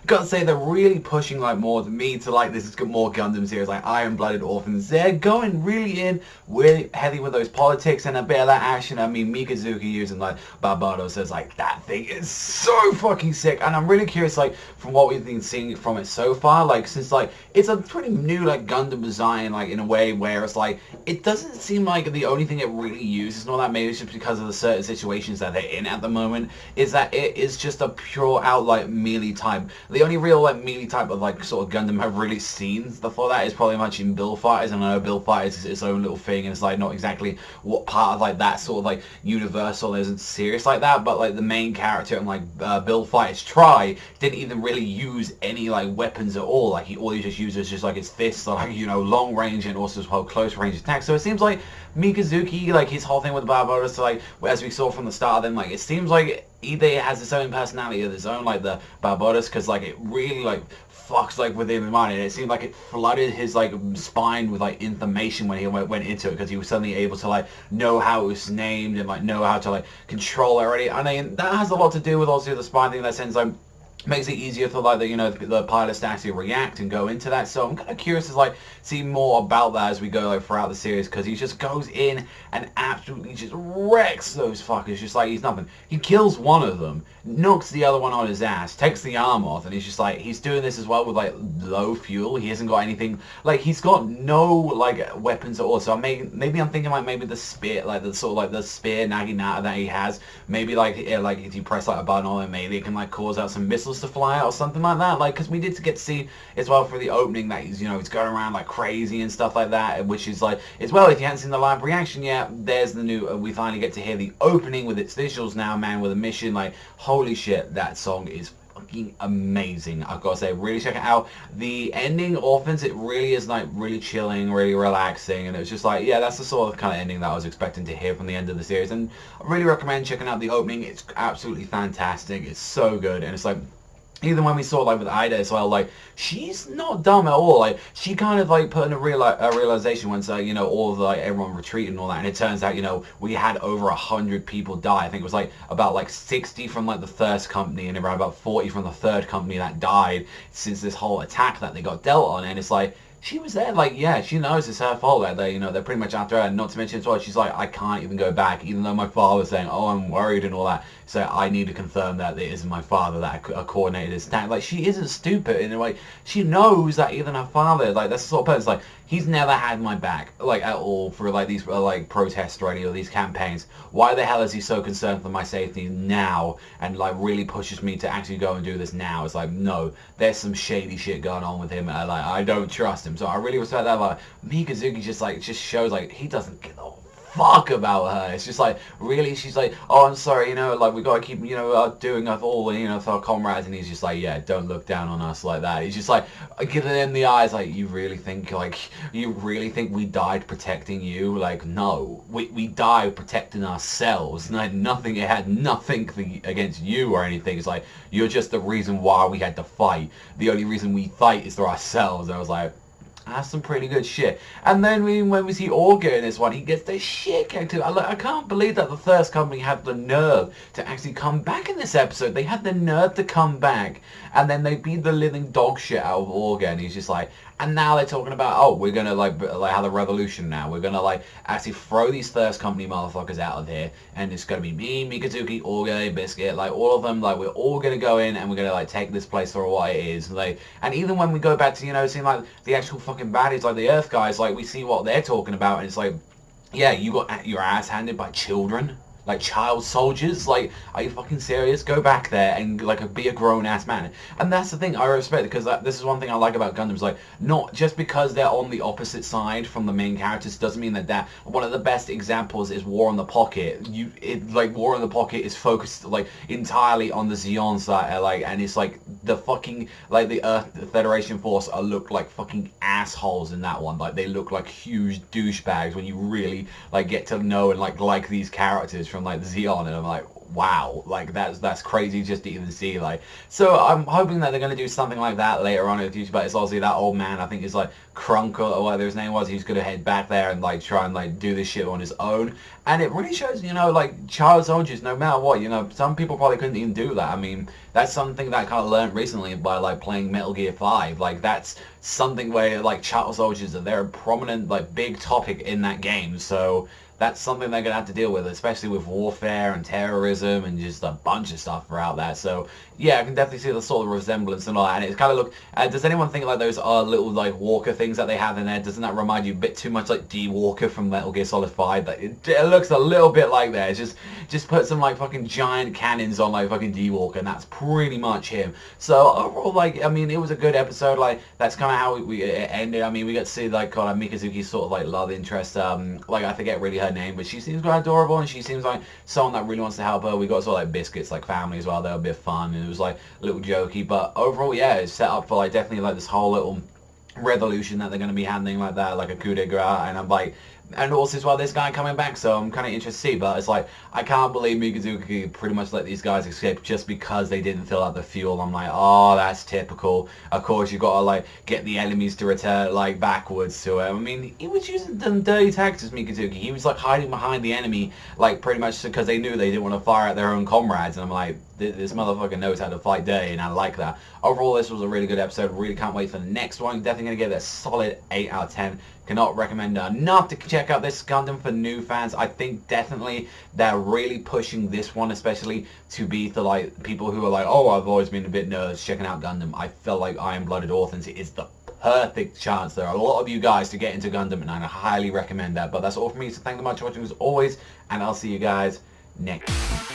gotta say they're really pushing like more than me to like this is more Gundam series like Iron-Blooded Orphans. They're going really in really heavy with those politics and a bit of that action. I mean, Mikazuki using like Barbatos as like that thing is so fucking sick, and I'm really curious like from what we've been seeing from it so far, like since like it's a pretty new like Gundam design like in a way where it's like it doesn't seem like the only thing it really uses and all that, maybe it's just because of the certain situations that they're in at the moment, is that it is just a pure out like melee type. The only real like melee type of like sort of Gundam I've really seen before that is probably much in Build Fighters, and I know Build Fighters is its own little thing and it's like not exactly what part of like that sort of like universal isn't serious like that, but like the main character in like Build Fighters Try didn't even really use any like weapons at all. Like all he just uses just like his fists, like, you know, long range and also as well close range attacks. So it seems like Mikazuki, like his whole thing with Barbatos, like as we saw from the start of them, like it seems like either it has its own personality of its own, like the Barbatos, because like it really like fucks like within his mind, and it seemed like it flooded his like spine with like information when he went into it, because he was suddenly able to like know how it was named and like know how to like control it already. I mean, that has a lot to do with also the spine thing in that sense. Like makes it easier for like the, you know, the pilots to actually react and go into that. So I'm kind of curious to like see more about that as we go like throughout the series, because he just goes in and absolutely just wrecks those fuckers just like he's nothing. He kills one of them, knocks the other one on his ass, takes the arm off, and he's just like, he's doing this as well with like low fuel. He hasn't got anything, like he's got no like weapons at all. So maybe I'm thinking like maybe the spear, like the sort of like the spear Naginata that he has, maybe like if you press like a button on it, maybe it can like cause out some missiles to fly out or something like that, like because we did get to see as well for the opening that he's, you know, he's going around like crazy and stuff like that, which is like as well, if you haven't seen the live reaction yet, there's the new we finally get to hear the opening with its visuals now, man, with a mission. Like holy shit, that song is fucking amazing. I've got to say, really check it out. The ending, Orphans, it really is like really chilling, really relaxing, and it was just like, yeah, that's the sort of kind of ending that I was expecting to hear from the end of the series, and I really recommend checking out the opening. It's absolutely fantastic. It's so good, and it's like, even when we saw like with Ida as well, like she's not dumb at all. Like she kind of like put in a realization once you know, all of the, like everyone retreated and all that, and it turns out, you know, we had over 100 people die. I think it was like about like 60 from like the first company and around about 40 from the third company that died since this whole attack that they got dealt on. And it's like, she was there, like, yeah, she knows it's her fault, like, they, you know, they're pretty much after her, and not to mention as well, she's like, I can't even go back, even though my father's saying, oh, I'm worried and all that, so I need to confirm that it isn't my father that coordinated this attack. Like, she isn't stupid in a way, she knows that even her father, like, that's the sort of person, like, he's never had my back, like, at all, for, like, these, like, protests or any of these campaigns. Why the hell is he so concerned for my safety now, and, like, really pushes me to actually go and do this now? It's like, no, there's some shady shit going on with him, and, like, I don't trust him. So I really respect that. Like Mikazuki just shows like he doesn't give a fuck about her. It's just like, really, she's like, oh, I'm sorry, you know, like we gotta keep, you know, doing all, you know, for our comrades, and he's just like, yeah, don't look down on us like that. He's just like giving him the eyes, like, you really think we died protecting you? Like, no, we died protecting ourselves. Nothing, it had nothing against you or anything. It's like, you're just the reason why we had to fight. The only reason we fight is for ourselves. And I was like, that's some pretty good shit. And then when we see Orga in this one, he gets the shit kicked out. I can't believe that the first company had the nerve to actually come back in this episode. They had the nerve to come back, and then they beat the living dog shit out of Orga, and he's just like, and now they're talking about, oh, we're gonna like have a revolution now. We're gonna like actually throw these first company motherfuckers out of here, and it's gonna be me, Mikazuki, Orga, Biscuit, like all of them. Like we're all gonna go in and we're gonna like take this place for what it is. Like, and even when we go back to, you know, seeing like the actual fucking baddies, like the Earth guys, like we see what they're talking about, and it's like, yeah, you got your ass handed by children. Like child soldiers, like, are you fucking serious? Go back there and like be a grown-ass man. And that's the thing I respect, because this is one thing I like about Gundams. Like, not just because they're on the opposite side from the main characters doesn't mean that one of the best examples is War on the Pocket. Like War on the Pocket is focused like entirely on the Zeon side, like, and it's like the fucking like the Earth Federation Force look like fucking assholes in that one. Like they look like huge douchebags when you really like get to know and like these characters from like Zeon, and I'm like, wow, like that's crazy just to even see. Like, so I'm hoping that they're going to do something like that later on in the future, but it's obviously that old man, I think it's like Crunk or whatever his name was, he's going to head back there and like try and like do this shit on his own. And it really shows, you know, like child soldiers, no matter what, you know, some people probably couldn't even do that. I mean, that's something that I kind of learned recently by like playing Metal Gear 5. Like, that's something where like child soldiers, they're a prominent, like, big topic in that game. So that's something they're going to have to deal with, especially with warfare and terrorism and just a bunch of stuff throughout that. So yeah, I can definitely see the sort of resemblance and all that. And it's kind of look, does anyone think like those little like walker things that they have in there, doesn't that remind you a bit too much like D-Walker from Metal Gear Solid 5? Like, it looks a little bit like that. It's just put some like fucking giant cannons on like fucking D-Walker, and that's pretty much him. So overall, like, I mean, it was a good episode. Like, that's kind of how we ended. I mean, we got to see like kind of Mikazuki's sort of like love interest. Like, I forget really her name, but she seems quite adorable, and she seems like someone that really wants to help her. We got sort of like Biscuits, like family as well. They were a bit fun, and it was like a little jokey, but overall, yeah, it's set up for like definitely like this whole little revolution that they're going to be handling like that, like a coup de grace. And I'm like, and also as well, this guy coming back, so I'm kind of interested to see. But it's like, I can't believe Mikazuki pretty much let these guys escape just because they didn't fill out the fuel. I'm like, oh, that's typical. Of course, you got to like get the enemies to return like backwards to it. I mean, he was using them dirty tactics, Mikazuki. He was like hiding behind the enemy, like pretty much because they knew they didn't want to fire at their own comrades. And I'm like, this motherfucker knows how to fight dirty, and I like that. Overall, this was a really good episode. Really can't wait for the next one. Definitely going to give it a solid 8 out of 10. Cannot recommend enough to check out this Gundam for new fans. I think definitely they're really pushing this one, especially to be for like people who are like, oh, I've always been a bit nervous checking out Gundam. I feel like Iron Blooded Orphans is the perfect chance. There are a lot of you guys to get into Gundam, and I highly recommend that. But that's all from me, so thank you much for watching as always, and I'll see you guys next time.